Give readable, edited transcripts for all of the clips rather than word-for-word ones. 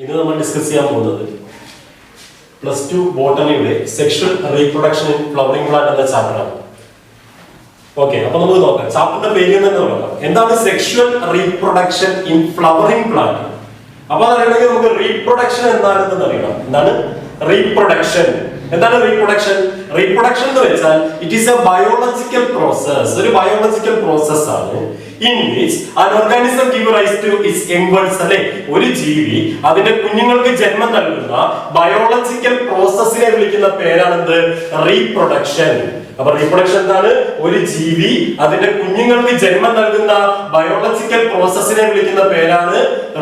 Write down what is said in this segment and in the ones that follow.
ഇന്ന് നമ്മൾ ഡിസ്കസ് ചെയ്യാൻ പോകുന്നത് +2 ബോട്ടണിയുടെ sexual reproduction in flowering plant എന്ന ചാപ്റ്റർ ആണ്. ഓക്കെ, അപ്പൊ നമുക്ക് നോക്കാം. ചാപ്റ്ററിന്റെ പേര് തന്നെ നോക്കാം. എന്താണ് sexual reproduction in flowering plant? അപ്പൊ അതറിയണമെങ്കിൽ നമുക്ക് റീപ്രൊഡക്ഷൻ എന്താണെന്ന് അറിയണം. എന്താണ് റീപ്രൊഡക്ഷൻ? എന്താണ് റീപ്രൊഡക്ഷൻ? റീപ്രൊഡക്ഷൻ എന്ന് വെച്ചാൽ it is A biological process. ഒരു ബയോളജിക്കൽ പ്രോസസ് ആണ് in which an organism give rise to its young birds. അല്ലെ, ഒരു ജീവി അതിന്റെ കുഞ്ഞുങ്ങൾക്ക് ജന്മം നൽകുന്ന ബയോളജിക്കൽ പ്രോസസ്സിനെ വിളിക്കുന്ന പേരാണെന്ത്? റീപ്രൊഡക്ഷൻ. അപ്പൊ റീപ്രൊഡക്ഷൻ എന്താണ്? ഒരു ജീവി അതിന്റെ കുഞ്ഞുങ്ങൾക്ക് ജന്മം നൽകുന്ന ബയോളജിക്കൽ പ്രോസസ്സിനെ വിളിക്കുന്ന പേരാണ്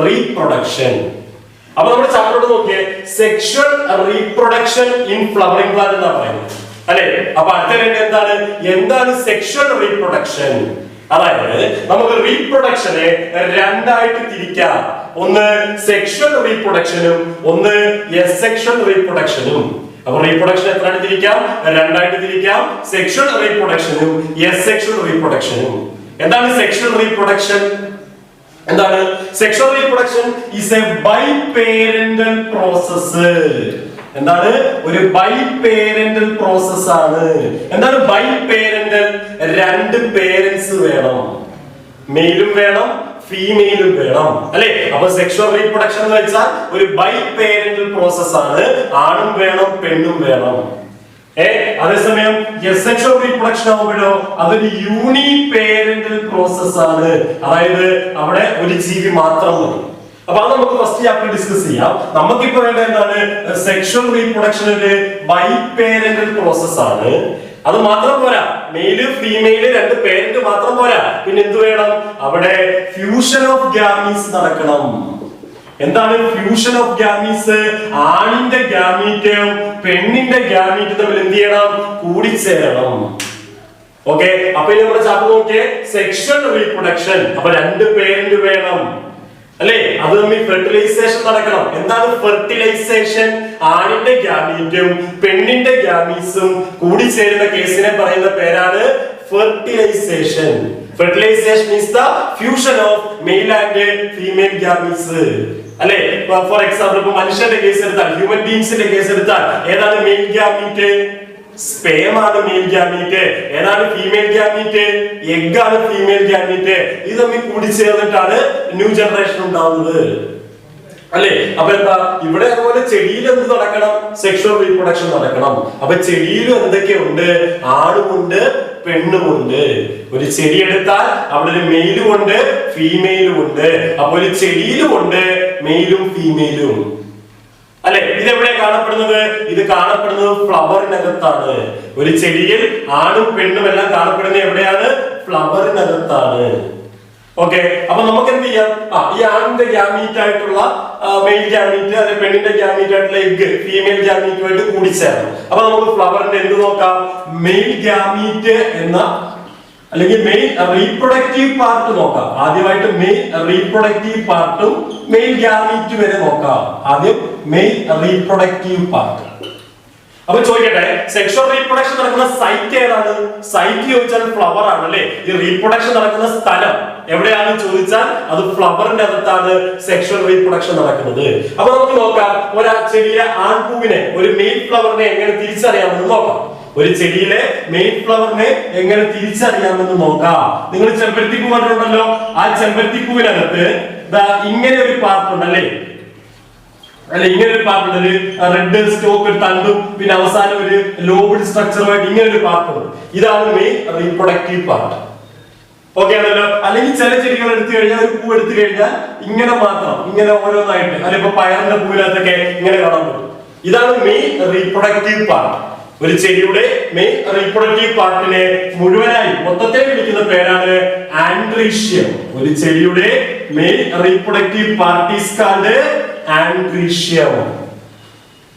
റീപ്രൊഡക്ഷൻ. അപ്പൊ നമ്മുടെ ചാപ്റ്ററോട് നോക്കിയേ, sexual reproduction in flowering plant എന്നാ പറയുന്നത് അല്ലെ. അപ്പൊ അടുത്ത എന്താണ് സെക്ഷൽ റീപ്രൊഡക്ഷൻ? അതായത് നമുക്ക് റീപ്രൊഡക്ഷനെ രണ്ടായിട്ട് തിരിക്കാം. ഒന്ന് സെക്ഷൽ റീപ്രൊഡക്ഷനും ഒന്ന് എസെക്ഷൽ റീപ്രൊഡക്ഷനും. അപ്പൊ റീപ്രൊഡക്ഷൻ എത്രയായിട്ട് തിരിക്കാം? രണ്ടായിട്ട് തിരിക്കാം. സെക്ഷൽ റീപ്രൊഡക്ഷനും എസെക്ഷൽ റീപ്രൊഡക്ഷനും. എന്താണ് സെക്ഷൽ റീപ്രൊഡക്ഷൻ? എന്താണ് sexual reproduction? Is a biparental process. എന്താണ്? ഒരു ബൈപേരന്റൽ പ്രോസസ് ആണ്. എന്താണ് ബൈപേരന്റൽ? രണ്ട് പേരന്റ്സ് വേണം, മെയിലും വേണം ഫീമെയിലും വേണം അല്ലെ. അപ്പൊ സെക്ഷൽ റീപ്രൊഡക്ഷൻ എന്ന് വെച്ചാൽ ഒരു ബൈപേരന്റൽ പ്രോസസ് ആണ്. ആണും വേണം പെണ്ണും വേണം. അതേസമയം സെക്ഷൽ റീപ്രൊഡക്ഷൻ ആവുമ്പോഴോ അതൊരു യൂണിപേരന്റൽ പ്രോസസ് ആണ്. അതായത് അവിടെ ഒരു ജീവി മാത്രം മതി. അപ്പൊ അത് നമുക്ക് ഫസ്റ്റ് ചാപ്റ്റർ ഡിസ്കസ് ചെയ്യാം. നമുക്കിപ്പോ വേണ്ട എന്താണ്? സെക്ഷൽ റീപ്രൊഡക്ഷൻ ഒരു ബൈപേരന്റൽ പ്രോസസ് ആണ്. അത് മാത്രം പോരാ, മെയില് ഫീമെയില് രണ്ട് പേരന്റ് മാത്രം പോരാ, പിന്നെ എന്ത് വേണം? അവിടെ ഫ്യൂഷൻ ഓഫ് ഗാമീസ് നടക്കണം. എന്താണ് ഫ്യൂഷൻ ഓഫ് ഗാമീസ്? ആണിന്റെ ഗാമീറ്റും പെണ്ണിന്റെ ഗാമീറ്റും തമ്മിൽ എന്ത് ചെയ്യണം? കൂടിച്ചേരണം. ഓക്കെ, അപ്പൊ ഇനി നമ്മുടെ ചാപ്റ്റർ നോക്കിയേ, സെക്ഷൽ റീപ്രൊഡക്ഷൻ. അപ്പൊ രണ്ട് പേരന്റ് വേണം അല്ലെ, അത് തമ്മിൽ ഫെർട്ടിലൈസേഷൻ നടക്കണം. എന്താണ് ഫെർട്ടിലൈസേഷൻ? ആണിന്റെ ഗാമീറ്റും പെണ്ണിന്റെ ഗാമീസും കൂടി ചേരുന്ന കേസിനെ പറയുന്ന പേരാണ് fertilization. Fertilization is the fusion of male and female gametes അല്ലെ. ഫോർ എക്സാമ്പിൾ ഇപ്പൊ മനുഷ്യന്റെ കേസ് എടുത്താൽ, ഹ്യൂമൻ ബീങ്സിന്റെ കേസ് എടുത്താൽ ഏതാണ് മെയിൽ ഗാമീറ്റ്? സ്പേം ആണ് മെയിൽ ഗാമീറ്റ്. ഏതാണ് ഫീമെയിൽ ഗാമീറ്റ്? എഗ് ആണ് ഫീമെയിൽ ഗാമീറ്റ്. ഇത് തമ്മിൽ കൂടി ചേർന്നിട്ടാണ് ന്യൂ ജനറേഷൻ ഉണ്ടാവുന്നത് അല്ലെ. അപ്പൊ എന്താ ഇവിടെ? അതുപോലെ ചെടിയിൽ എന്ത് നടക്കണം? സെക്ഷൽ റീപ്രൊഡക്ഷൻ നടക്കണം. അപ്പൊ ചെടിയിലും എന്തൊക്കെയുണ്ട്? ആണുമുണ്ട് പെണ്ണുമുണ്ട്. ഒരു ചെടി എടുത്താൽ അവിടെ ഒരു മെയിലും ഉണ്ട് ഫീമെയിലും ഉണ്ട്. അപ്പൊ ഒരു ചെടിയിലും ഉണ്ട് മെയിലും ഫീമെയിലും അല്ലെ. ഇതെവിടെയാണ് കാണപ്പെടുന്നത്? ഇത് കാണപ്പെടുന്നത് ഫ്ലവറിനകത്താണ്. ഒരു ചെടിയിൽ ആണും പെണ്ണും എല്ലാം കാണപ്പെടുന്നത് എവിടെയാണ്? ഫ്ലവറിനകത്താണ്. ഓക്കെ, അപ്പൊ നമുക്ക് എന്ത് ചെയ്യാം? ഈ ആണിന്റെ ഗാമീറ്റ് ആയിട്ടുള്ള മെയിൽ ഗാമീറ്റ് അല്ലെ പെണ്ണിന്റെ ഗാമീറ്റ് ആയിട്ടുള്ള എഗ് ഫീമെയിൽ ഗാമീറ്റുമായിട്ട് കൂടിച്ചേരണം. അപ്പൊ നമുക്ക് ഫ്ലവറിന്റെ എന്ത് നോക്കാം? മെയിൽ ഗാമീറ്റ് എന്ന അല്ലെങ്കിൽ മെയിൽ റീപ്രൊഡക്റ്റീവ് പാർട്ട് നോക്കാം. ആദ്യമായിട്ട് മെയിൽ റീപ്രൊഡക്റ്റീവ് പാർട്ടും മെയിൽ ഗാമീറ്റ് വരെ നോക്കാം. ആദ്യം മെയിൽ റീപ്രൊഡക്റ്റീവ് പാർട്ട്. അപ്പൊ ചോദിക്കട്ടെ, സെക്ഷൽ റീപ്രൊഡക്ഷൻ നടക്കുന്ന സൈറ്റ് ഏതാണ്? സൈറ്റ് ചോദിച്ചാൽ ഫ്ലവർ ആണ് അല്ലെ. ഈ റീപ്രൊഡക്ഷൻ നടക്കുന്ന സ്ഥലം എവിടെയാണ് ചോദിച്ചാൽ അത് ഫ്ലവറിന്റെ അകത്താണ് സെക്ഷൽ റീപ്രൊഡക്ഷൻ നടക്കുന്നത്. അപ്പൊ നമുക്ക് നോക്കാം, ഒരു ചെടിയിലെ ആൺപൂവിനെ ഒരു മെയിൽ ഫ്ലവറിനെ എങ്ങനെ തിരിച്ചറിയാമെന്ന് നോക്കാം. ഒരു ചെടിയിലെ മെയിൽ ഫ്ലവറിനെ എങ്ങനെ തിരിച്ചറിയാമെന്ന് നോക്കാം. നിങ്ങൾ ചെമ്പരത്തിപ്പൂ കണ്ടിട്ടുണ്ടല്ലോ. ആ ചെമ്പരത്തിപ്പൂവിനകത്ത് ഇങ്ങനെ ഒരു പാർട്ട് ഉണ്ടല്ലേ അല്ലെ. ഇങ്ങനെ ഒരു പാർട്ട് ഉണ്ട്, റെഡ് സ്റ്റോക്ക് ഒരു തണ്ടും പിന്നെ അവസാനം ഒരു ലോബിഡ് സ്ട്രക്ചറുമായിട്ട് ഇങ്ങനെ ഒരു പാർട്ട് ഉണ്ട്. ഇതാണ് മെയിൽ റീപ്രൊഡക്റ്റീവ് പാർട്ട്. ഓക്കെ ആണല്ലോ. അല്ലെങ്കിൽ ചില ചെടികൾ എടുത്തു കഴിഞ്ഞാൽ, ഒരു പൂ എടുത്തു കഴിഞ്ഞാൽ ഇങ്ങനെ മാത്രം, ഇങ്ങനെ ഓരോന്നായിട്ട് അല്ലെ. ഇപ്പൊ പയറിന്റെ പൂവിനകത്തൊക്കെ ഇങ്ങനെ കാണാൻ പറ്റും. ഇതാണ് മെയിൽ റീപ്രൊഡക്റ്റീവ് പാർട്ട്. ഒരു ചെടിയുടെ മെയിൽ റീപ്രൊഡക്റ്റീവ് പാർട്ടിനെ മുഴുവനായി മൊത്തത്തെ വിളിക്കുന്ന പേരാണ് ആൻഡ്രീഷ്യം. ഒരു ചെടിയുടെ mail reproductive part is called androecium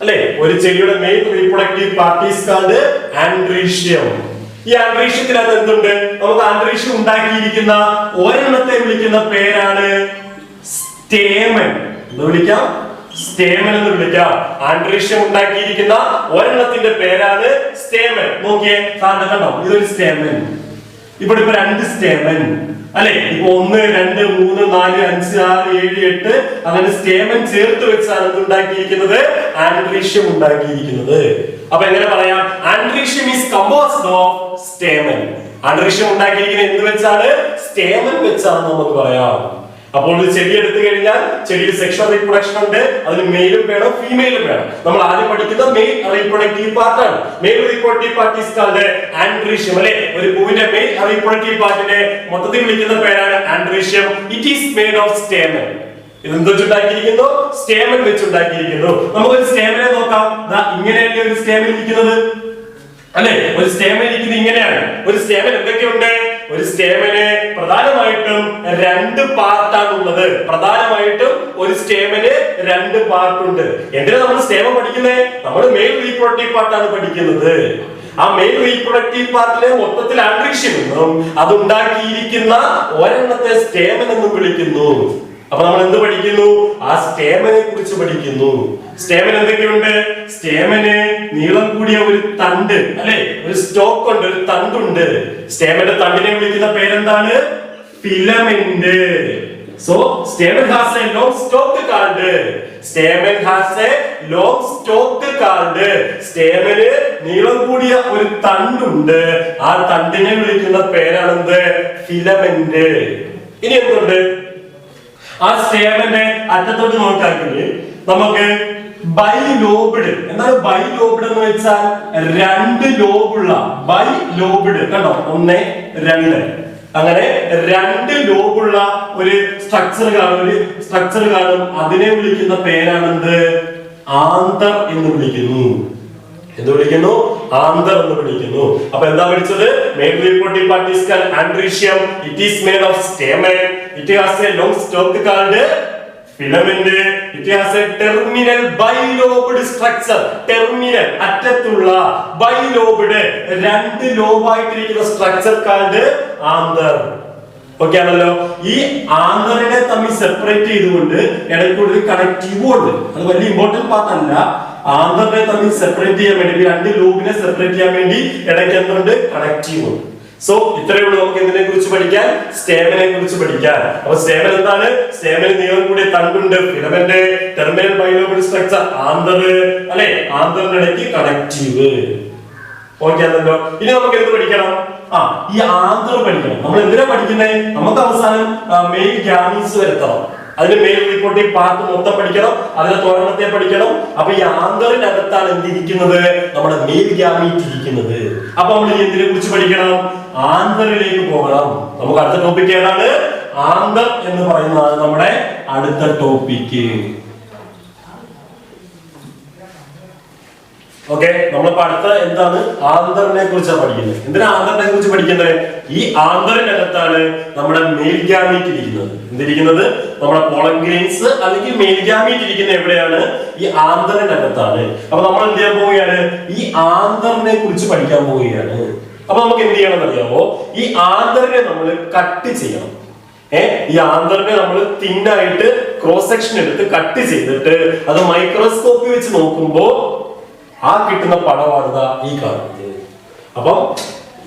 അല്ലെ. ഒരു ചെടിയുടെ mail reproductive part is called androecium. ഈ ആൻഡ്രീഷ്യത്തിനകത്ത് എന്തുണ്ട്? നമുക്ക് ആൻഡ്രീഷ്യം ഉണ്ടാക്കിയിരിക്കുന്ന ഒരെണ്ണത്തെ വിളിക്കുന്ന പേരാണ് സ്റ്റേമൻ. എന്ന് വിളിക്കാം, സ്റ്റേമൻ എന്ന് വിളിക്കാം. ആൻഡ്രീഷ്യം ഉണ്ടാക്കിയിരിക്കുന്ന ഒരെണ്ണത്തിന്റെ പേരാണ് സ്റ്റേമൻ. നോക്കിയേ, കണ്ടോ, ഇതൊരു സ്റ്റേമൻ. ഇവിടെ ഇപ്പൊ 2 സ്റ്റേമൻ അല്ലെ, ഇപ്പൊ 1 2 3 4 5 6 7 8 അങ്ങനെ സ്റ്റേമൻ ചേർത്ത് വെച്ചാണ് എന്തുണ്ടാക്കിയിരിക്കുന്നത്, ആൻഡ്രീഷ്യം ഉണ്ടാക്കിയിരിക്കുന്നത്. അപ്പൊ എങ്ങനെ പറയാം, androecium is composed of stamen. Androecium ഉണ്ടാക്കിയിരിക്കുന്നത് എന്ത് വെച്ചാണ്, സ്റ്റേമൻ വെച്ചാണ് നമുക്ക് പറയാം. അപ്പോൾ ഒരു ചെടി എടുത്തു കഴിഞ്ഞാൽ ചെടിയിൽ സെക്ഷൽ റീപ്രൊഡക്ഷൻ ഉണ്ട്, അതിന് മെയിലും വേണം ഫീമെയിലും വേണം. നമ്മൾ ആദ്യം പഠിക്കുന്ന മെയിൽ റീപ്രൊഡക്റ്റീവ് പാർട്ടാണ്. Mail reproductive part is called androecium അല്ലെ. ഒരു പൂവിന്റെ മെയിൽ റീപ്രൊഡക്റ്റീവ് പാർട്ടിനെ മൊത്തത്തിൽ വിളിക്കുന്ന പേരാണ് androecium. It is made of stamen. ഇതെന്ത് വെച്ചുണ്ടാക്കിയിരിക്കുന്നു, സ്റ്റേമൻ വെച്ചുണ്ടാക്കിയിരിക്കുന്നു. നമുക്കൊരു സ്റ്റേമനെ നോക്കാം. ഇങ്ങനെയല്ലേ ഒരു സ്റ്റേമൻ ഇരിക്കുന്നത് അല്ലെ. ഒരു സ്റ്റേമൻ ഇരിക്കുന്നത് ഇങ്ങനെയാണ്. ഒരു സ്റ്റേമൻ എന്തൊക്കെയുണ്ട്, ഒരു സ്റ്റേമന് പ്രധാനമായിട്ടും 2 പാർട്ടാണ് ഉള്ളത്. പ്രധാനമായിട്ടും ഒരു സ്റ്റേമന് 2 പാർട്ട് ഉണ്ട്. എന്തിനാ നമ്മൾ സ്റ്റേമൻ പഠിക്കുന്നത്, നമ്മൾ മെയിൽ റീപ്രൊഡക്റ്റീവ് പാർട്ടാണ് പഠിക്കുന്നത്. ആ മെയിൽ റീപ്രൊഡക്റ്റീവ് പാർട്ടിലെ മൊത്തത്തിൽ ആൻഡ്രീഷ്യം എന്നും അത് ഉണ്ടാക്കിയിരിക്കുന്ന ഒരെണ്ണത്തെ സ്റ്റേമൻ എന്നും വിളിക്കുന്നു. അപ്പൊ നമ്മൾ എന്ത് പഠിക്കുന്നു, ആ സ്റ്റേമനെ കുറിച്ച് പഠിക്കുന്നു. സ്റ്റേമൻ എന്തൊക്കെയുണ്ട്, സ്റ്റേമന് നീളം കൂടിയ ഒരു തണ്ട് അല്ലെ, ഒരു സ്റ്റോക്ക് ഉണ്ട്, ഒരു തണ്ടുണ്ട്. സ്റ്റേമന്റെ തണ്ടിനെ വിളിക്കുന്ന പേരെന്താണ്, filament. So stamen has a long stalk called, stamen has a long stalk called. സ്റ്റേമന് നീളം കൂടിയ ഒരു തണ്ടുണ്ട്, ആ തണ്ടിനെ വിളിക്കുന്ന പേരാണെന്ത്, ഫിലമെന്റ്. ഇനി എന്തുണ്ട്, ആ സ്റ്റേമന്റെ അറ്റത്തോട്ട് നോക്കാമെങ്കിൽ നമുക്ക് ബൈലോബ്ഡ്. എന്താണ് ബൈലോബ്ഡ് എന്ന് വെച്ചാൽ 2 ലോബുള്ള, ബൈലോബ്ഡ് കണ്ടോ, 1 2 അങ്ങനെ 2 ലോബുള്ള ഒരു സ്ട്രക്ചർ കാണും. അതിനെ വിളിക്കുന്ന പേരാണെന്ത്, ആന്തർ എന്ന് വിളിക്കുന്നു. എന്ത് വിളിക്കുന്നു, ആന്തർ എന്ന് വിളിക്കുന്നു. അപ്പൊ എന്താ പഠിച്ചത്, male reproductive part is called androecium. It is made of stamen. It has a long stalk called filament. It has a terminal bilobed structure. Terminal അറ്റത്തുള്ള, ബൈലോബ്ഡ് 2 ലോബായിട്ടിരിക്കുന്ന സ്ട്രക്ചർ കാൾഡ് ആന്തർ. ഓക്കെ ആണല്ലോ. ഈ ആന്തറിനെ തമ്മിൽ സെപ്പറേറ്റ് ചെയ്തുകൊണ്ട് ഇടയ്ക്കൂടെ connective ഉണ്ട്. അത് വലിയ important part അല്ല. ആന്തറിനെ തമ്മിൽ സെപ്പറേറ്റ് ചെയ്യാൻ വേണ്ടി, 2 ലൂബിനെ സെപ്പറേറ്റ് ചെയ്യാൻ വേണ്ടി ഇടയ്ക്ക് എന്തുണ്ട്, കണക്റ്റീവ് ഉണ്ട്. സോ ഇത്രയേ ഉള്ളൂ നമുക്ക് എന്തിനെ കുറിച്ച് പഠിക്കാൻ, സ്റ്റേമനെ കുറിച്ച് പഠിക്കാൻ. അപ്പൊ സ്റ്റേമൻ എന്താണ്, സ്റ്റേമന് നീളം കൂടിയ തണ്ടുണ്ട്, filament, terminal bilobed structure, anther അല്ലെ, ആന്തറിനിടയ്ക്ക് കണക്റ്റീവ്. ഓക്കെ ആണല്ലോ. ഇനി നമുക്ക് എന്ത് പഠിക്കണം, ഈ ആന്തർ പഠിക്കണം. നമ്മൾ എന്തിനാ പഠിക്കുന്നത്, നമുക്ക് അവസാനം മെയിൽ ഗാമീസ് വരുത്തണം. അതിന് മെയിൽ റീപ്രൊഡക്റ്റീവ് പാർട്ട് മൊത്തം പഠിക്കണം, അതിനെ തോരണത്തെ പഠിക്കണം. അപ്പൊ ഈ ആന്തറിനകത്താണ് എന്തിരിക്കുന്നത്, നമ്മുടെ മെയിൽ ഗാമീറ്റ് ഇരിക്കുന്നത്. അപ്പൊ നമ്മൾ എന്തിനെ കുറിച്ച് പഠിക്കണം, ആന്തറിലേക്ക് പോകണം. നമുക്ക് അടുത്ത ടോപ്പിക് ഏതാണ്, ആന്തർ എന്ന് പറയുന്നതാണ് നമ്മുടെ അടുത്ത ടോപ്പിക്ക്. ഓക്കെ, നമ്മളിപ്പോ അടുത്ത എന്താണ്, ആന്തറിനെ കുറിച്ചാണ് പഠിക്കുന്നത്. എന്തിനാ ആന്തറിനെ കുറിച്ച് പഠിക്കുന്നത്, ഈ ആന്തറിനകത്താണ് നമ്മുടെ മെയിൽ ഗാമീറ്റ് ഇരിക്കുന്നത്. എന്തിരിക്കുന്നത്, നമ്മുടെ പോളൻ ഗ്രെയിൻസ് അല്ലെങ്കിൽ മെയിൽ ഗാമീറ്റ് ഇരിക്കുന്നത് എവിടെയാണ്, ഈ ആന്തറിനകത്താണ്. അപ്പൊ നമ്മൾ എന്ത് ചെയ്യാൻ പോവുകയാണ്, ഈ ആന്തറിനെ കുറിച്ച് പഠിക്കാൻ പോവുകയാണ്. അപ്പൊ നമുക്ക് എന്ത് ചെയ്യണം എന്നറിയാമോ, ഈ ആന്തറിനെ നമ്മൾ കട്ട് ചെയ്യണം. ഈ ആന്തറിനെ നമ്മൾ തിന്നായിട്ട് ക്രോസ് സെക്ഷൻ എടുത്ത് കട്ട് ചെയ്തിട്ട് അത് മൈക്രോസ്കോപ്പിൽ വെച്ച് നോക്കുമ്പോ ആ കിട്ടുന്ന പടമാണ് ഈ കാണുന്നത്. അപ്പം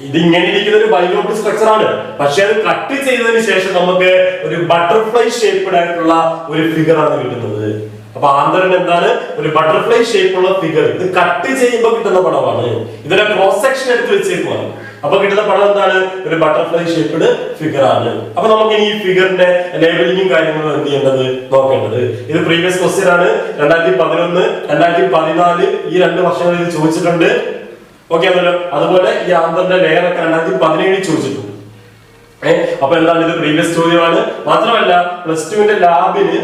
ഇതിങ്ങനെ ഇരിക്കുന്ന ഒരു ബൈലോബ്ഡ് സ്ട്രക്ചർ ആണ്. പക്ഷെ അത് കട്ട് ചെയ്തതിന് ശേഷം നമുക്ക് ഒരു ബട്ടർഫ്ലൈ ഷേപ്ഡ് ആയിട്ടുള്ള ഒരു ഫിഗർ ആണ് കിട്ടുന്നത്. അപ്പൊ ആന്തറിന് എന്താണ്, ഒരു ബട്ടർഫ്ലൈ ഷേപ്പുള്ള ഫിഗർ. ഇത് കട്ട് ചെയ്യുമ്പോൾ കിട്ടുന്ന പടമാണ്. ഇതിനെ ക്രോസ് സെക്ഷൻ എടുത്ത് വെച്ചേക്കുവാണ്. അപ്പൊ കിട്ടുന്ന പടം എന്താണ്, ഒരു ബട്ടർഫ്ലൈ ഷേപ്ഡ് ഫിഗർ ആണ്. അപ്പൊ നമുക്ക് ഇനി ഈ ഫിഗറിന്റെ ലേബലിംഗും കാര്യങ്ങളും എന്ത് ചെയ്യേണ്ടത്, നോക്കേണ്ടത്. ഇത് പ്രീവിയസ് ക്വസ്റ്റ്യൻ ആണ്. 2011 2014 ഈ 2 വർഷങ്ങളിൽ ചോദിച്ചിട്ടുണ്ട്. ഓക്കെ ആണല്ലോ. അതുപോലെ ഈ ആന്തറിന്റെ ലെയർ ഒക്കെ 2017 ചോദിച്ചിട്ടുണ്ട്. അപ്പൊ എന്താണ്, ഇത് പ്രീവിയസ് ചോദ്യമാണ്. മാത്രമല്ല +2 ലാബിന്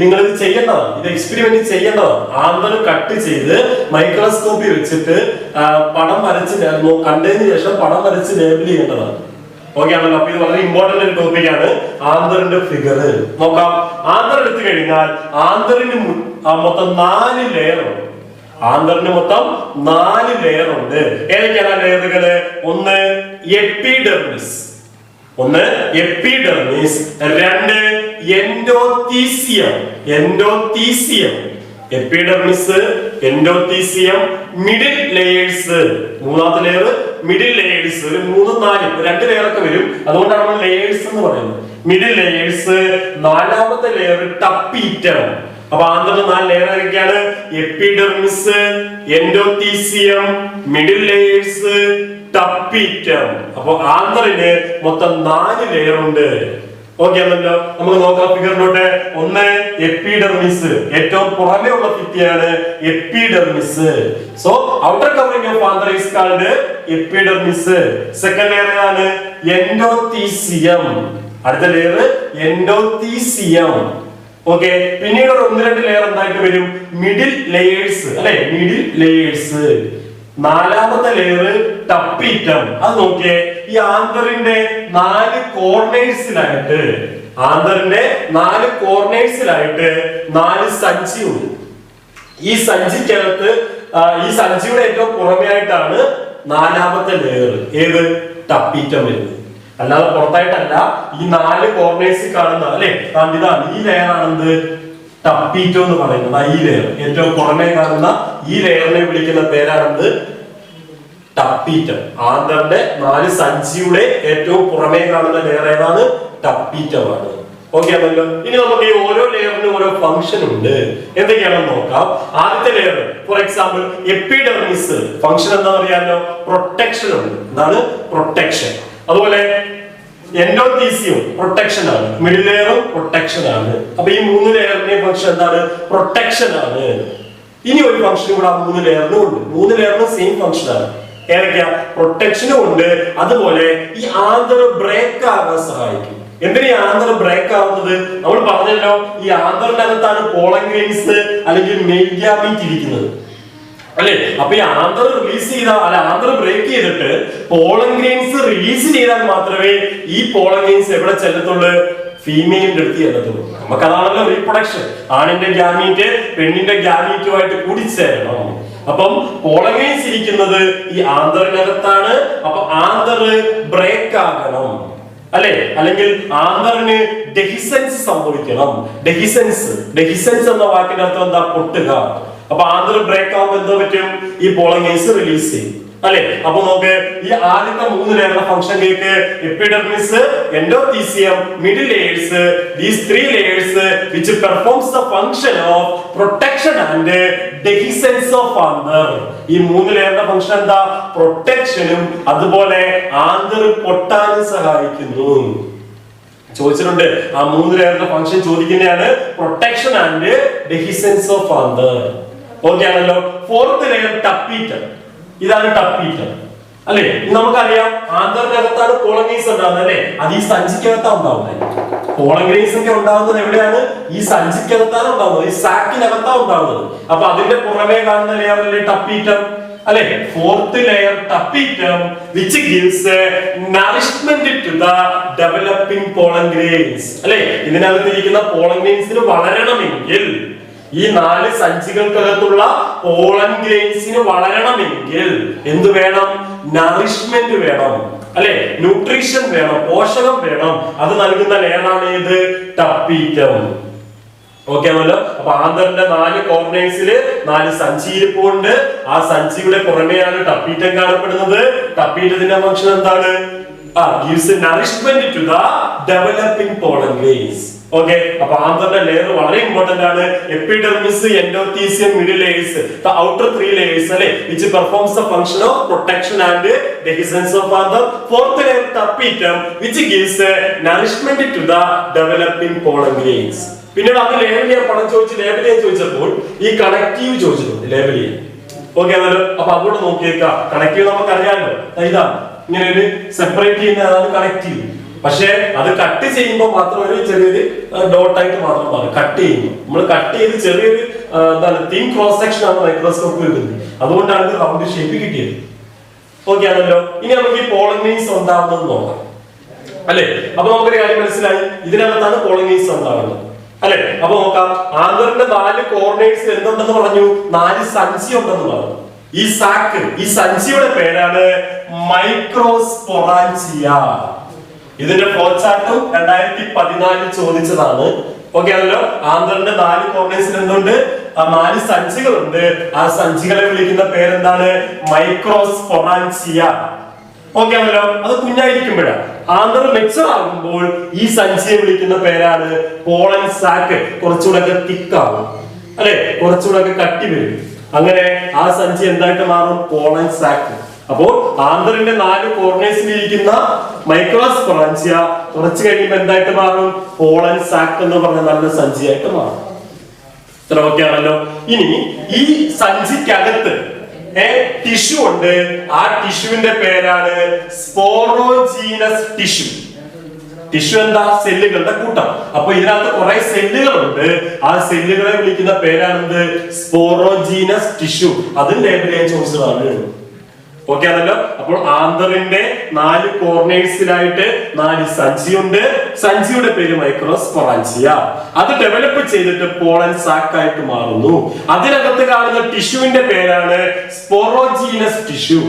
നിങ്ങൾ ഇത് ചെയ്യേണ്ടതാണ്, ഇത് എക്സ്പെരിമെന്റ് ചെയ്യേണ്ടതാണ്. ആന്തർ കട്ട് ചെയ്ത് മൈക്രോസ്കോപ്പിൽ വെച്ചിട്ട് പടം വരച്ച് കണ്ടതിന് ശേഷം പടം വരച്ച് ലേബിൾ ചെയ്യേണ്ടതാണ്. ഓക്കെ ആണല്ലോ. അപ്പൊ ഇത് വളരെ ഇമ്പോർട്ടന്റ് ഒരു ടോപ്പിക് ആണ്, ആന്തറിന്റെ ഫിഗർ. നോക്കാം. ആന്തർ എടുത്തു കഴിഞ്ഞാൽ ആന്തറിന് മൊത്തം 4 ലെയർ ഉണ്ട്. ആന്തറിന് മൊത്തം 4 ലെയർ ഉണ്ട്. ഏതൊക്കെയാണ് ആ ലെയറുകള്? ഒന്ന് epidermis, 2 endothecium. Epidermis, endothecium, middle layers. 3ാമത്തെ ലെയർ മിഡിൽ ലേയേഴ്സ് ഒരു 3 4 2 ലെയർ ഒക്കെ വരും, അതുകൊണ്ടാണ് നമ്മൾ ലേയേഴ്സ് എന്ന് പറയുന്നത്. മിഡിൽ ലേയേഴ്സ്, നാലാമത്തെ ലെയർ ടപ്പീറ്റം. അപ്പൊ ആന്തറിന് 4 ലെയർ ഏതൊക്കെയാണ്? Epidermis, endothecium, middle layers, tapetum. അപ്പൊ ആന്തറിന് മൊത്തം 4 ലെയർ ഉണ്ട്. ഓക്കെ ആണല്ലോ. നമുക്ക് നോക്കാം ഫിഗറിലോട്ട്. ഒന്ന് എപ്പിഡെർമിസ്, ഏറ്റവും പുറമേ ഉള്ള ഭിത്തിയാണ് epidermis. So outer covering of anther is called epidermis. Second layer ആണ് എൻഡോത്തീസിയം. അടുത്ത ലെയർ എൻഡോത്തീസിയം. ഓക്കെ, പിന്നീട് ഒരു 1-2 ലെയർ എന്തായിട്ട് വരും? മിഡിൽ ലേയേഴ്സ് അല്ലെ, മിഡിൽ ലേയേഴ്സ്. നാലാമത്തെ ലെയർ ടപ്പീറ്റം. അത് നോക്കിയേ, ഈ ആന്തറിന്റെ 4 കോർണേഴ്സിലായിട്ട്, ആന്തറിന്റെ 4 കോർണേഴ്സിലായിട്ട് 4 സഞ്ചിയുണ്ട്. ഈ സഞ്ചിക്കകത്ത് ഈ സഞ്ചിയുടെ ഏറ്റവും പുറമേ ആയിട്ടാണ് നാലാമത്തെ ലെയർ ഏത്? ടപ്പീറ്റം വരുന്നത്. അല്ലാതെ പുറത്തായിട്ടല്ല. ഈ 4 കോർണേഴ്സിൽ കാണുന്ന അല്ലെ, ഇതാണ് ഈ ലെയർ ആണെന്ത്? ടപ്പീറ്റോ എന്ന് പറയുന്നത്. ഈ ലെയർ ഏറ്റവും പുറമേ കാണുന്ന ഈ ലെയറിനെ വിളിക്കുന്ന പേരാണെന്ത്? ടപ്പീറ്റം. ആന്തറിന്റെ 4 സഞ്ചിയുടെ ഏറ്റവും പുറമേ കാണുന്ന ലെയർ ഏതാണ്? ടപ്പീറ്റമാണ്. ഓക്കെ ആണല്ലോ. ഇനി നമുക്ക് ഈ ഓരോ ലെയറിനും ഓരോ ഫംഗ്ഷൻ ഉണ്ട്. എന്തൊക്കെയാണെന്ന് നോക്കാം. ആദ്യത്തെ layer for example epidermis, function എന്താ പറയാനോ? പ്രൊട്ടക്ഷൻ ഉണ്ട്. എന്താണ്? പ്രൊട്ടക്ഷൻ. അതുപോലെ എൻഡോത്തീസിയം പ്രൊട്ടക്ഷൻ ആണ്, മിഡിൽ ലെയറും പ്രൊട്ടക്ഷൻ ആണ്. അപ്പൊ ഈ 3 ലെയറിന്റെ ഫംഗ്ഷൻ എന്താണ്? പ്രൊട്ടക്ഷൻ ആണ്. ഇനി ഒരു ഫംഗ്ഷൻ കൂടെ 3 ലെയറിനും ഉണ്ട്. 3 ലെയറിനും സെയിം ഫംഗ്ഷൻ ആണ്. ഏതൊക്കെയാ? പ്രൊട്ടക്ഷനും ഉണ്ട്. അതുപോലെ ഈ ആന്തർ ബ്രേക്ക് ആകാൻ സഹായിക്കും. എന്തിനാ ഈ ആന്തർ ബ്രേക്ക് ആവുന്നത്? നമ്മൾ പറഞ്ഞല്ലോ, ഈ ആന്തറിനകത്താണ് പോളൻ ഗ്രെയിൻസ് അല്ലെങ്കിൽ മെയിൽ ഗ്യാമീറ്റ് ഇരിക്കുന്നത് അല്ലെ. അപ്പൊ ഈ ആന്തർ റിലീസ് ചെയ്താൽ അല്ല, ആന്തർ ബ്രേക്ക് ചെയ്തിട്ട് പോളൻ ഗ്രെയിൻസ് റിലീസ് ചെയ്താൽ മാത്രമേ ഈ പോളൻ ഗ്രെയിൻസ് എവിടെ ചെല്ലത്തുള്ളൂ? ഫീമെയിലിന്റെ അടുത്ത് ചെല്ലത്തുള്ളൂ. നമുക്കതാണല്ലോ റീപ്രൊഡക്ഷൻ. ആണിന്റെ ഗ്യാമീറ്റ് പെണ്ണിന്റെ ഗ്യാമീറ്റുമായിട്ട് കൂടിച്ചേരണം. അപ്പം പോളൻ ഗ്രെയിൻസ് ഇരിക്കുന്നത് ഈ ആന്തറിനകത്താണ്. അപ്പൊ ആന്തർ ബ്രേക്ക് ആകണം അല്ലെ, അല്ലെങ്കിൽ ആന്തറിന് ഡെഹിസൻസ് സംഭവിക്കണം. ഡെഹിസൻസ് എന്ന വാക്കിന്റെ അർത്ഥം എന്താ? പൊട്ടുക. അപ്പൊ ആന്തർ ബ്രേക്ക് ആവുമ്പോൾ എന്തോ പറ്റും? ഈ പോളൻ ഗ്രെയിൻസ് റിലീസ് ചെയ്യും അല്ലെ. അപ്പൊ നോക്ക്, ഈ ആദ്യത്തെ 3 ലെയറിന്റെ ഫംഗ്ഷൻ കേക്ക് epidermis, endothecium, middle layers. These 3 layers which performs the function of protection and dehiscence of anther. ഈ 3 ലെയറിന്റെ ഫംഗ്ഷൻ എന്താ? പ്രൊട്ടക്ഷനും അതുപോലെ ആന്തർ പൊട്ടാനും സഹായിക്കുന്നു. ചോദിച്ചിട്ടുണ്ട്. ആ 3 ലെയറിന്റെ ഫംഗ്ഷൻ ചോദിക്കുന്നതാണ് protection and dehiscence of anther. Okay ആണല്ലോ. 4th layer tapetum. ഇതാണ് ടപ്പീറ്റം അല്ലെ. നമുക്കറിയാം ആന്തറിനകത്താണ് പോളൻ ഗ്രെയിൻസ് ഉണ്ടാവുന്നത് അല്ലെ. അത് ഈ സഞ്ചിക്കകത്താണ് ഉണ്ടാവുന്നത്. പോളൻ ഗ്രെയിൻസ് ഒക്കെ ഉണ്ടാവുന്നത് എവിടെയാണ്? ഈ സഞ്ചിക്കകത്താണ് ഉണ്ടാവുന്നത്, ഈ സാക്കിനകത്താണ് ഉണ്ടാവുന്നത്. അപ്പൊ അതിന്റെ പുറമേ കാണുന്ന ലെയർ അല്ലേ ടപ്പീറ്റം അല്ലെ. 4th layer tapetum which gives nourishment to the developing pollen grains അല്ലെ. ഇതിനകത്ത് ഇരിക്കുന്ന പോളൻ ഗ്രെയിൻസിന് വളരണമെങ്കിൽ, ഈ 4 സഞ്ചികൾക്കകത്തുള്ള പോളൻ ഗ്രെയിൻസിന് വളരണമെങ്കിൽ എന്ത് വേണം? നറിഷ്മെന്റ് വേണം അല്ലെ, ന്യൂട്രീഷൻ വേണം, പോഷകം വേണം. അത് നൽകുന്ന ലെയറാണ് ഇത്? ടപ്പീറ്റം. ഓക്കെ ആണല്ലോ. അപ്പൊ ആന്തറിന്റെ 4 കോർണേഴ്സില് 4 സഞ്ചിയിരിപ്പുണ്ട്. ആ സഞ്ചിയുടെ പുറമെയാണ് ടപ്പീറ്റം കാണപ്പെടുന്നത്. ടപ്പീറ്റത്തിന്റെ ഫംഗ്ഷൻ എന്താണ്? gives nourishment to the developing pollen grains. Okay, അപ്പൊ ആന്തറിന്റെ ലെയർ വളരെ ഇമ്പോർട്ടന്റ് ആണ്. Epidermis, endothecium, middle layers, the outer 3 layers അല്ലെ, which performs the function of protection and dehiscence of anther. 4th layer tapetum which gives nourishment to the developing pollen grains. പിന്നീട് അത് label ചെയ്യാൻ പണം ചോദിച്ച് label ചെയ്യാൻ ചോദിച്ചപ്പോൾ ഈ കണക്റ്റീവ് ചോദിച്ചിട്ടുണ്ട് ലേബൽ ചെയ്യാൻ. ഓക്കെ ആണല്ലോ. അപ്പൊ അതുകൊണ്ട് നോക്കിയേക്കാം. കണക്റ്റീവ് നമുക്ക് അറിയാമല്ലോ, ഇതാണ് ഇങ്ങനെ ഒരു സെപ്പറേറ്റ് ചെയ്യുന്നതാണ് കണക്റ്റീവ്. പക്ഷെ അത് കട്ട് ചെയ്യുമ്പോൾ മാത്രം ഒരു ചെറിയൊരു ഡോട്ടായിട്ട് മാത്രം മാറും. കട്ട് ചെയ്യുമ്പോൾ നമ്മൾ കട്ട് ചെയ്ത് ചെറിയൊരു എന്താണ് തിൻ ക്രോസ് സെക്ഷൻ ആണ് മൈക്രോസ്കോപ്പിൽ വരുന്നത്. അതുകൊണ്ടാണ് ഇത് റൗണ്ട് ഷേപ്പ് കിട്ടിയത്. ഓക്കെ ആണല്ലോ. ഇനി നമുക്ക് ഈ പോളൻ ഗ്രെയിൻസ് ഉണ്ടാവുന്നത് നോക്കാം അല്ലെ. അപ്പൊ നമുക്കൊരു കാര്യം മനസ്സിലായി, ഇതിനകത്താണ് പോളൻ ഗ്രെയിൻസ് ഉണ്ടാവുന്നത് അല്ലെ. അപ്പൊ നോക്കാം, ആന്തറിന്റെ 4 കോർണേഴ്സ് എന്തുണ്ടെന്ന് പറഞ്ഞു? 4 സഞ്ചി ഉണ്ടെന്ന് പറഞ്ഞു. ഈ സാക്ക്, ഈ സഞ്ചിയുടെ പേരാണ് മൈക്രോസ്പൊറാഞ്ചിയ. ഇതിന്റെ ഫ്ലോ ചാർട്ടും 2014 ചോദിച്ചതാണ്. ഓക്കെ ആണല്ലോ. ആന്തറിന്റെ 4 കോർണേഴ്സിൽ എന്തുണ്ട്? 4 സഞ്ചികളുണ്ട്. ആ സഞ്ചികളെ വിളിക്കുന്ന പേരെന്താണ്? മൈക്രോസ്പൊറാഞ്ചിയ. ഓക്കെ ആണല്ലോ. അത് കുഞ്ഞായിരിക്കുമ്പോഴാണ്. ആന്തർ മെച്ചർ ആകുമ്പോൾ ഈ സഞ്ചിയെ വിളിക്കുന്ന പേരാണ് പോളൻ സാക്ക്. കുറച്ചുകൂടെ ഒക്കെ തിക്കാവും അല്ലെ, കുറച്ചുകൂടെ ഒക്കെ കട്ടി വരും. അങ്ങനെ ആ സഞ്ചി എന്തായിട്ട് മാറും? Pollen sac. അപ്പോൾ ആന്തറിന്റെ 4 കോർണേഴ്സിൽ ഇരിക്കുന്ന മൈക്രോസ്പൊറാൻസിയ കുറച്ച് കഴിയുമ്പോൾ എന്തായിട്ട് മാറും? പോളൻ സാക്ക് എന്ന് പറഞ്ഞ നല്ല സഞ്ചിയായിട്ട് മാറും. ഇത്ര ഓക്കെ ആണല്ലോ. ഇനി ഈ സഞ്ചിക്കകത്ത് ടിഷ്യൂ ഉണ്ട്. ആ ടിഷ്യൂവിന്റെ പേരാണ് സ്പോറോജീനസ് ടിഷ്യൂ. ടിഷ്യൂ എന്താ? സെല്ലുകളുടെ കൂട്ടം. അപ്പൊ ഇതിനകത്ത് കുറെ സെല്ലുകളുണ്ട്. ആ സെല്ലുകളെ വിളിക്കുന്ന പേരാണെന്ത്? Sporogenous tissue. അതിന്റെ ഞാൻ ചോദിച്ചതാണ്. ഓക്കെ ആണല്ലോ. അപ്പോൾ ആന്തറിന്റെ 4 കോർണേഴ്സിലായിട്ട് 4 സഞ്ചിയുണ്ട്. സഞ്ചിയുടെ പേര് മൈക്രോസ്പൊറാൻസിയ. അത് ഡെവലപ്പ് ചെയ്തിട്ട് പോളൻ സാക്ക് ആയിട്ട് മാറുന്നു. അതിനകത്ത് കാണുന്ന ടിഷ്യൂവിന്റെ പേരാണ് സ്പോറോജീനസ് ടിഷ്യൂ.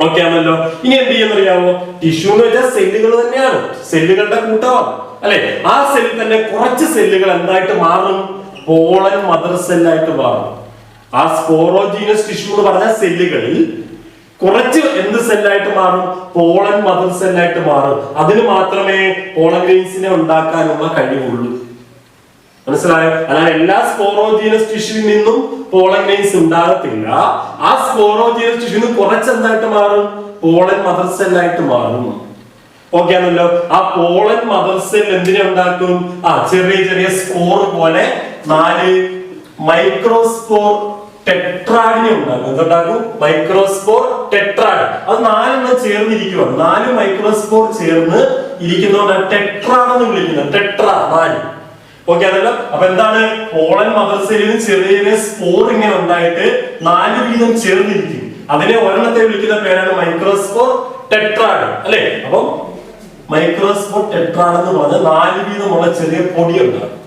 ഓക്കെ ആണല്ലോ. ഇനി എന്ത് ചെയ്യുന്നറിയാമോ? ടിഷ്യൂ എന്ന് വെച്ചാൽ സെല്ലുകൾ തന്നെയാണ്, സെല്ലുകളുടെ കൂട്ടമാണ് അല്ലെ. ആ സെല്ലിൽ തന്നെ കുറച്ച് സെല്ലുകൾ എന്തായിട്ട് മാറും? പോളൻ മദർ സെല്ലായിട്ട് മാറും. ആ സ്പോറോജീനസ് ടിഷ്യൂ എന്ന് പറഞ്ഞ സെല്ലുകളിൽ കുറച്ച് എന്ത് സെല്ലായിട്ട് മാറും? പോളൻ മദർ സെല്ലായിട്ട് മാറും. അതിന് മാത്രമേ പോളൻ ഗ്രെയിൻസിനെ ഉണ്ടാക്കാനുള്ള കഴിവുള്ളൂ. മനസ്സിലായോ? അല്ലാതെ എല്ലാ സ്പോറോജീനസ് ടിഷ്യൂവിൽ നിന്നും പോളൻ ഗ്രെയിൻസ് ഉണ്ടാകത്തില്ല. ആ സ്പോറോജീനസ് ടിഷ്യൂന്ന് കുറച്ച് എന്തായിട്ട് മാറും? പോളൻ മദർ സെല്ലായിട്ട് മാറും. ഓക്കെ ആണല്ലോ. ആ പോളൻ മദർ സെൽ എന്തിനെ ഉണ്ടാക്കും? ചെറിയ ചെറിയ സ്പോർ പോലെ 4 മൈക്രോസ്പോർ ടെട്രാഡിനെ ഉണ്ടാക്കും. എന്തുണ്ടാക്കും? Microspore tetrad. അത് 4 ചേർന്നിരിക്കുകയാണ്. 4 മൈക്രോസ്പോർ ചേർന്ന് ഇരിക്കുന്നതുകൊണ്ട് ടെട്രാഡ് എന്ന് വിളിക്കുന്നത്. ടെട്രാ 4. ഓക്കെ ആണല്ലോ. അപ്പൊ എന്താണ്? പോളൻ മദർ സെല്ലിൽ ചെറിയ ചെറിയ സ്പോർ ഇങ്ങനെ ഉണ്ടായിട്ട് 4 വീതം ചേർന്നിരിക്കും. അതിനെ ഒരെണ്ണത്തെ വിളിക്കുന്ന പേരാണ് മൈക്രോസ്പോർ ടെട്രാഡ് അല്ലെ. അപ്പം മൈക്രോസ്പോർ ടെട്രാഡ് എന്ന് പറഞ്ഞാൽ 4 വീതമുള്ള ചെറിയ പൊടിയുണ്ടാകും.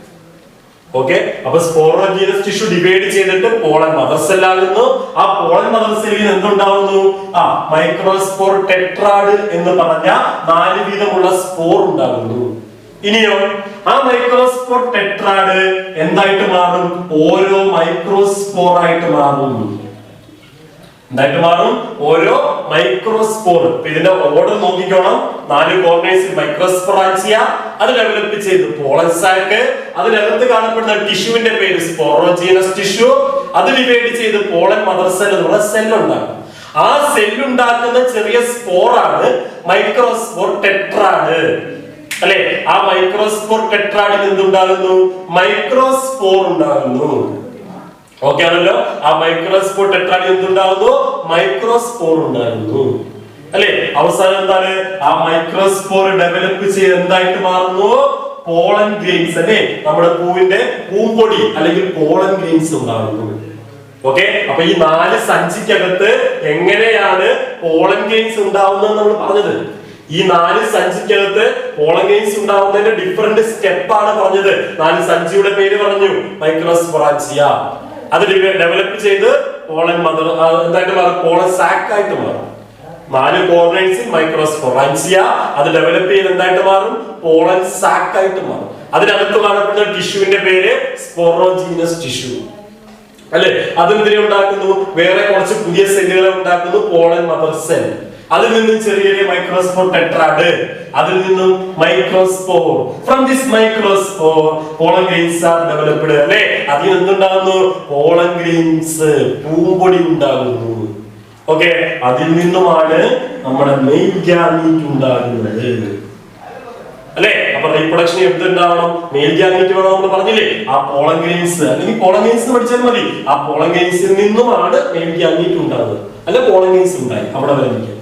ഓക്കെ. അപ്പൊ സ്പോറോജീനസ് ടിഷ്യൂ ഡിവൈഡ് ചെയ്തിട്ട് പോളൻ മദർ സെൽ ആകുന്നു. ആ പോളൻ മദർ സെല്ലിൽ എന്തുണ്ടാവുന്നു? മൈക്രോസ്പോർ ടെട്രാഡ് എന്ന് പറഞ്ഞ 4 വീതമുള്ള സ്പോർ ഉണ്ടാകുന്നു. ഇനിയോ ആ മൈക്രോസ്പോർ ടെട്രാഡ് എന്തായിട്ട് മാറും? ഓരോ മൈക്രോസ്പോർ ആയിട്ട് മാറും. എന്തായിട്ട് മാറും? ഓരോ മൈക്രോസ്പോർ. ഇതിന്റെ ഓർഡർ നോക്കിക്കോണം. 4 കോർണേഴ്സിൽ മൈക്രോസ്പൊറാൻസിയ, അത് ഡെവലപ്പ് ചെയ്ത് പോളൻ സാക്ക്, അതിനകത്ത് കാണപ്പെടുന്ന ടിഷ്യൂവിന്റെ പേര് സ്പോറോജീനസ് ടിഷ്യൂ, അത് ഡിവൈഡ് ചെയ്ത് പോളൻ മദർ സെൽ എന്നുള്ള സെൽ ഉണ്ടാകും. ആ സെൽ ഉണ്ടാക്കുന്ന ചെറിയ സ്പോറാണ് മൈക്രോസ്പോർ ടെട്രാഡ് അല്ലെ. ആ മൈക്രോസ്പോർ ടെട്രാഡിൽ എന്തുണ്ടാകുന്നു? മൈക്രോസ്പോർ ഉണ്ടാകുന്നു. ഓക്കെ ആണല്ലോ. ആ മൈക്രോസ്പോർ ടെട്രാഡിൽ എന്തുണ്ടാകുന്നു? മൈക്രോസ്പോർ ഉണ്ടാകുന്നു അല്ലെ. അവസാനം എന്താണ്? ആ മൈക്രോസ്പോർ ഡെവലപ്പ് ചെയ്ത് എന്തായിട്ട് മാറുന്നു? പോളൻ ഗ്രെയിൻസ് അല്ലെ. നമ്മുടെ പൂവിന്റെ പൂമ്പൊടി അല്ലെങ്കിൽ പോളൻ ഗ്രെയിൻസ് ഉണ്ടാകുന്നു. ഓക്കെ. അപ്പൊ ഈ 4 സഞ്ചിക്കകത്ത് എങ്ങനെയാണ് പോളൻ ഗ്രെയിൻസ് ഉണ്ടാവുന്നത് നമ്മൾ പറഞ്ഞത്. ഈ 4 സഞ്ചിക്കകത്ത് പോളൻ ഗ്രെയിൻസ് ഉണ്ടാവുന്നതിന്റെ ഡിഫറെന്റ് സ്റ്റെപ്പാണ് പറഞ്ഞത്. 4 സഞ്ചിയുടെ പേര് പറഞ്ഞു. മൈക്രോസ്പൊറാൻസിയ, അത് ഡെവലപ്പ് ചെയ്ത് പോളൻ മദർ എന്തായിട്ട് മാറും? പോളൻ സാക്ക് ആയിട്ട് മാറും. 4 കോർണേഴ്സിൽ മൈക്രോസ്പൊറാൻസിയ, അത് ഡെവലപ്പ് ചെയ്ത് എന്തായിട്ട് മാറും? പോളൻ സാക്ക് ആയിട്ട് മാറും. അതിനകത്ത് കാണപ്പെടുന്ന ടിഷ്യൂവിന്റെ പേര് സ്പോറോജീനസ് ടിഷ്യൂ അല്ലെ. അതെന്തിനെ ഉണ്ടാക്കുന്നു? വേറെ കുറച്ച് പുതിയ സെല്ലുകളെ ഉണ്ടാക്കുന്നു. Pollen mother cell. അതിൽ നിന്നും ചെറിയ ചെറിയ മൈക്രോസ്പോർ ടെട്രാഡ്, അതിൽ നിന്നും microspore. From this microspore pollen grains R developed അല്ലെ. അതിൽ എന്തുണ്ടാകുന്നു? പോളൻ ഗ്രെയിൻസ്, പൂമ്പൊടി ഉണ്ടാകുന്നു. ഓക്കെ. അതിൽ നിന്നുമാണ് നമ്മുടെ മെയിൽ ഗാമീറ്റ് ഉണ്ടാകുന്നത് അല്ലെ. അപ്പൊ റീപ്രൊഡക്ഷൻ എന്തുണ്ടാവണം? മെയിൽ ഗാമീറ്റ് വേണം നമ്മൾ പറഞ്ഞില്ലേ. ആ പോളൻ ഗ്രെയിൻസ് അല്ലെങ്കിൽ പോളൻ ഗ്രെയിൻസ് പഠിച്ചാൽ മതി. ആ പോളൻ ഗ്രെയിൻസിൽ നിന്നുമാണ് മെയിൽ ഗാമീറ്റ് ഉണ്ടാകുന്നത്. അല്ലെ പോളൻ ഗ്രെയിൻസ് ഉണ്ടായി അവിടെ വരെ.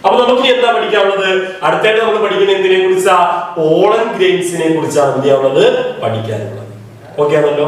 അപ്പൊ നമുക്ക് എന്താ പഠിക്കാനുള്ളത്? അടുത്തായിട്ട് നമ്മൾ പഠിക്കുന്ന എന്തിനെ കുറിച്ചാ? പോളൻ ഗ്രെയിൻസിനെ കുറിച്ചാണ് എന്ത് ചെയ്യാനുള്ളത്? പഠിക്കാനുള്ളത്. ഓക്കെ ആണല്ലോ.